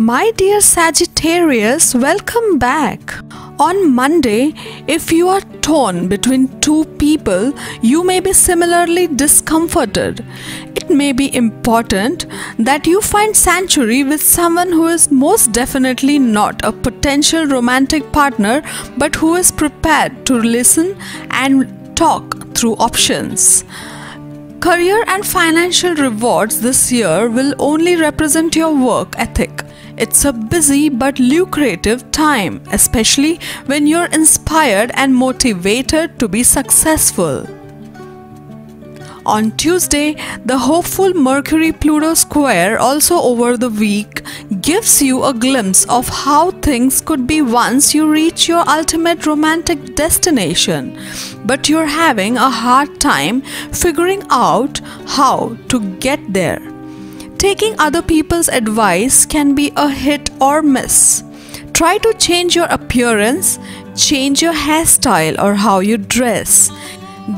My dear Sagittarius, welcome back. On Monday, if you are torn between two people, you may be similarly discomforted. It may be important that you find sanctuary with someone who is most definitely not a potential romantic partner, but who is prepared to listen and talk through options. Career and financial rewards this year will only represent your work ethic. It's a busy but lucrative time, especially when you're inspired and motivated to be successful. On Tuesday, the hopeful Mercury-Pluto square, also over the week, gives you a glimpse of how things could be once you reach your ultimate romantic destination, but you're having a hard time figuring out how to get there. Taking other people's advice can be a hit or miss. Try to change your appearance, change your hairstyle or how you dress.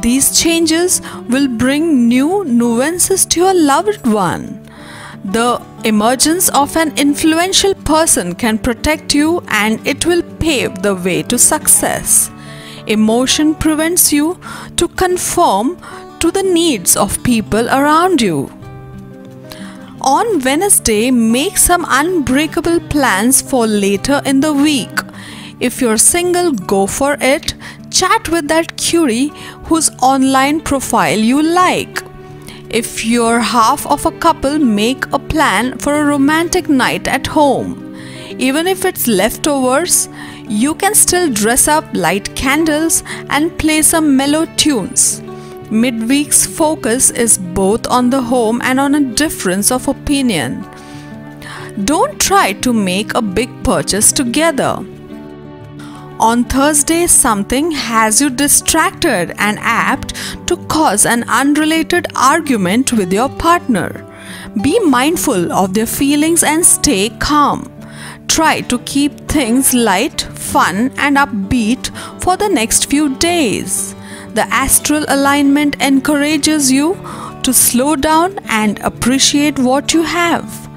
These changes will bring new nuances to your loved one. The emergence of an influential person can protect you, and it will pave the way to success. Emotion prevents you to conform to the needs of people around you. On Wednesday, make some unbreakable plans for later in the week. If you're single, go for it. Chat with that cutie whose online profile you like. If you're half of a couple, make a plan for a romantic night at home. Even if it's leftovers, you can still dress up, light candles, and play some mellow tunes. Midweek's focus is both on the home and on a difference of opinion. Don't try to make a big purchase together. On Thursday, something has you distracted and apt to cause an unrelated argument with your partner. Be mindful of their feelings and stay calm. Try to keep things light, fun, and upbeat for the next few days. The astral alignment encourages you to slow down and appreciate what you have.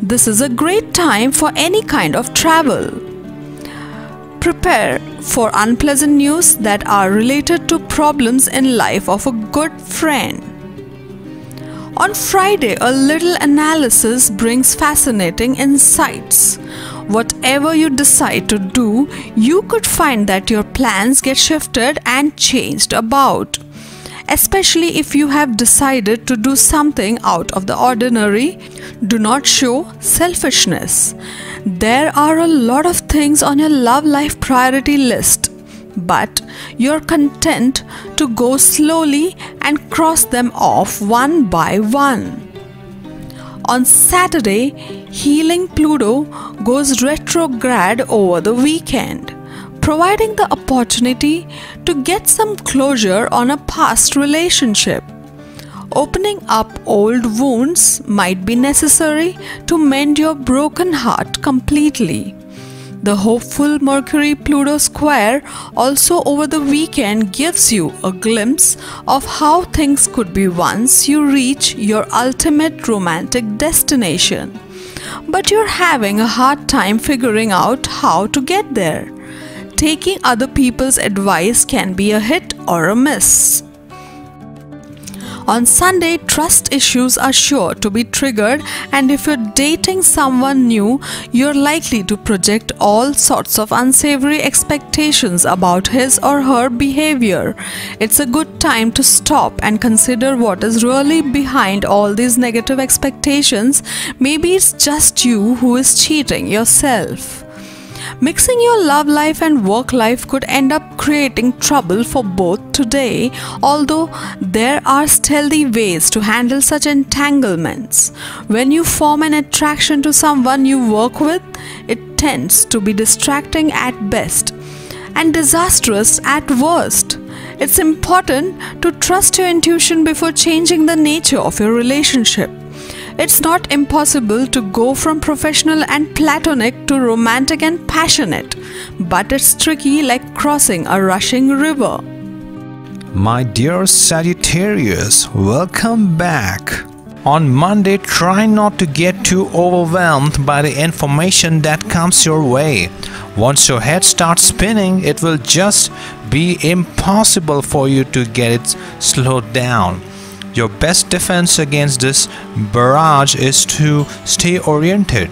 This is a great time for any kind of travel. Prepare for unpleasant news that are related to problems in life of a good friend. On Friday, a little analysis brings fascinating insights. Whatever you decide to do, you could find that your plans get shifted and changed about. Especially if you have decided to do something out of the ordinary, do not show selfishness. There are a lot of things on your love life priority list, but you're content to go slowly and cross them off one by one. On Saturday, healing Pluto goes retrograde over the weekend, providing the opportunity to get some closure on a past relationship. Opening up old wounds might be necessary to mend your broken heart completely. The hopeful Mercury-Pluto square also over the weekend gives you a glimpse of how things could be once you reach your ultimate romantic destination. But you're having a hard time figuring out how to get there. Taking other people's advice can be a hit or a miss. On Sunday, trust issues are sure to be triggered, and if you're dating someone new, you're likely to project all sorts of unsavory expectations about his or her behavior. It's a good time to stop and consider what is really behind all these negative expectations. Maybe it's just you who is cheating yourself. Mixing your love life and work life could end up creating trouble for both today, although there are stealthy ways to handle such entanglements. When you form an attraction to someone you work with, it tends to be distracting at best and disastrous at worst. It's important to trust your intuition before changing the nature of your relationship. It's not impossible to go from professional and platonic to romantic and passionate, but it's tricky like crossing a rushing river. My dear Sagittarius, welcome back. On Monday, try not to get too overwhelmed by the information that comes your way. Once your head starts spinning, it will just be impossible for you to get it slowed down. Your best defense against this barrage is to stay oriented.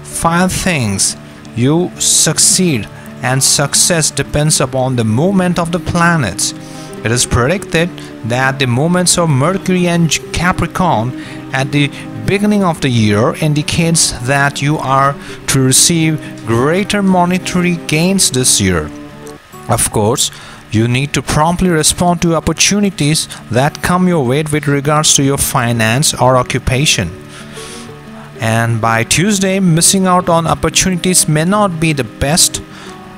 5 things you succeed, and success depends upon the movement of the planets. It is predicted that the movements of Mercury and Capricorn at the beginning of the year indicates that you are to receive greater monetary gains this year. Of course, you need to promptly respond to opportunities that come your way with regards to your finance or occupation. And by Tuesday, missing out on opportunities may not be the best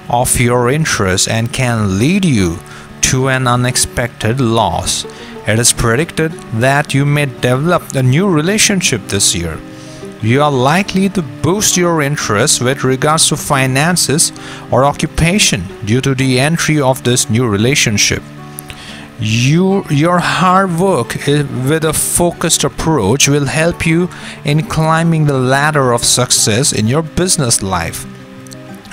of your interest and can lead you to an unexpected loss. It is predicted that you may develop a new relationship this year. You are likely to boost your interest with regards to finances or occupation due to the entry of this new relationship. Your hard work with a focused approach will help you in climbing the ladder of success in your business life.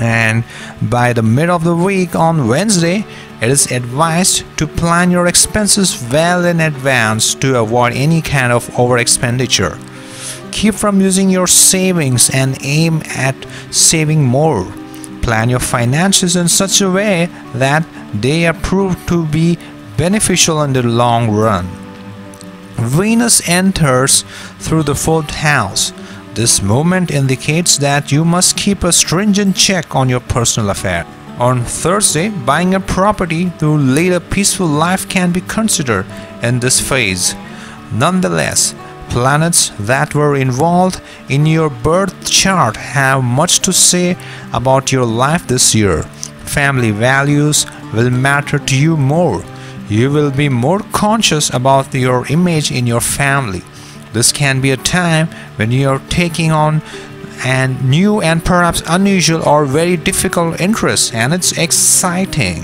And by the mid of the week on Wednesday, it is advised to plan your expenses well in advance to avoid any kind of over expenditure. Keep from using your savings and aim at saving more. Plan your finances in such a way that they are proved to be beneficial in the long run. Venus enters through the 4th house. This movement indicates that you must keep a stringent check on your personal affair. On Thursday, buying a property to lead a peaceful life can be considered in this phase. Nonetheless, planets that were involved in your birth chart have much to say about your life this year. Family values will matter to you more. You will be more conscious about your image in your family. This can be a time when you are taking on a new and perhaps unusual or very difficult interest, and it's exciting.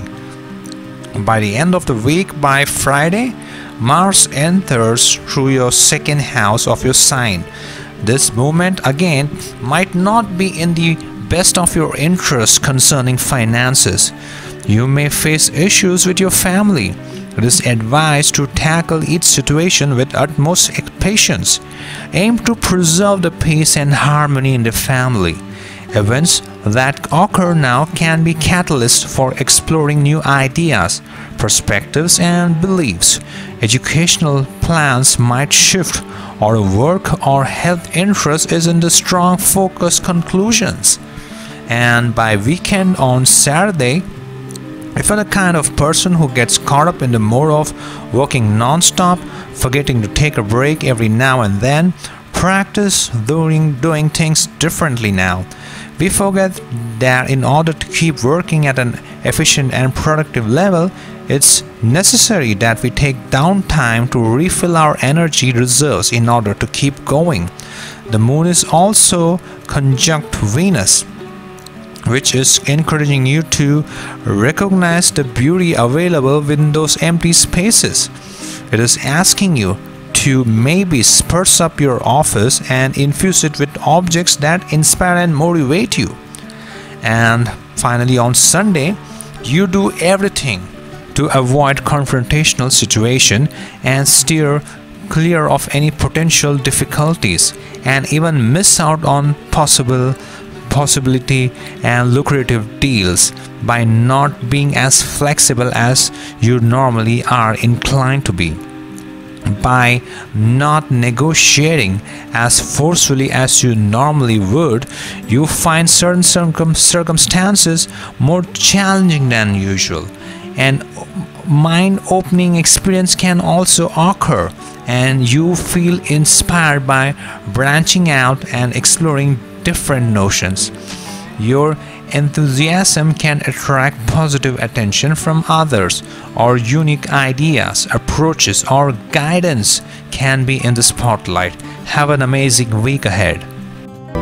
By the end of the week, by Friday, Mars enters through your 2nd house of your sign. This movement again might not be in the best of your interest concerning finances. You may face issues with your family. It is advised to tackle each situation with utmost patience. Aim to preserve the peace and harmony in the family. Events that occur now can be catalysts for exploring new ideas, perspectives, and beliefs. Educational plans might shift, or work or health interest is in the strong focus conclusions. And by weekend on Saturday, if you're the kind of person who gets caught up in the mode of working non-stop, forgetting to take a break every now and then, practice doing things differently now. We forget that in order to keep working at an efficient and productive level, it's necessary that we take downtime to refill our energy reserves in order to keep going. The moon is also conjunct Venus, which is encouraging you to recognize the beauty available within those empty spaces. It is asking you to maybe spruce up your office and infuse it with objects that inspire and motivate you. And finally, on Sunday, you do everything to avoid confrontational situation and steer clear of any potential difficulties, and even miss out on possibility and lucrative deals by not being as flexible as you normally are inclined to be. By not negotiating as forcefully as you normally would, you find certain circumstances more challenging than usual. And mind-opening experience can also occur, and you feel inspired by branching out and exploring different notions. Your enthusiasm can attract positive attention from others, or unique ideas, approaches, or guidance can be in the spotlight. Have an amazing week ahead.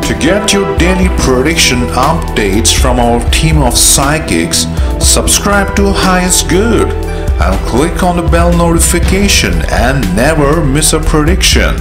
To get your daily prediction updates from our team of psychics, subscribe to Highest Good and click on the bell notification and never miss a prediction.